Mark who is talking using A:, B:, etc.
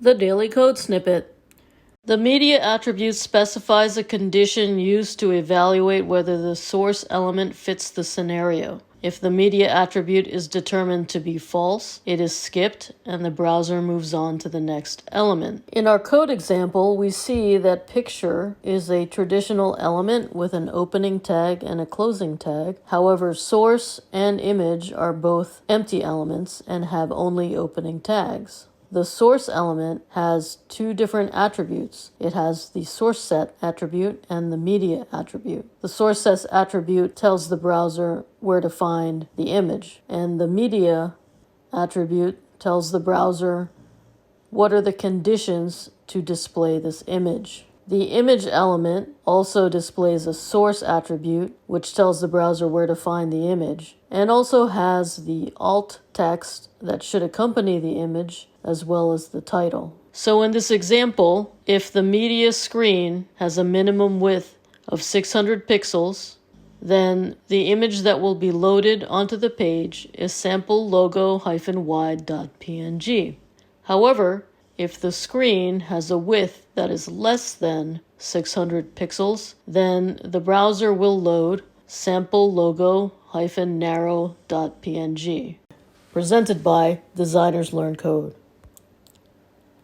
A: The Daily Code Snippet. The media attribute specifies a condition used to evaluate whether the source element fits the scenario. If the media attribute is determined to be false, it is skipped and the browser moves on to the next element. In our code example, we see that picture is a traditional element with an opening tag and a closing tag. However, source and image are both empty elements and have only opening tags. The source element has two different attributes. It has the srcset attribute and the media attribute. The srcset attribute tells the browser where to find the image, and the media attribute tells the browser what are the conditions to display this image. The image element also displays a source attribute, which tells the browser where to find the image, and also has the alt text that should accompany the image, as well as the title. So in this example, if the media screen has a minimum width of 600 pixels, then the image that will be loaded onto the page is sample logo-wide.png. However, if the screen has a width that is less than 600 pixels, then the browser will load sample logo-narrow.png. Presented by Designers Learn Code.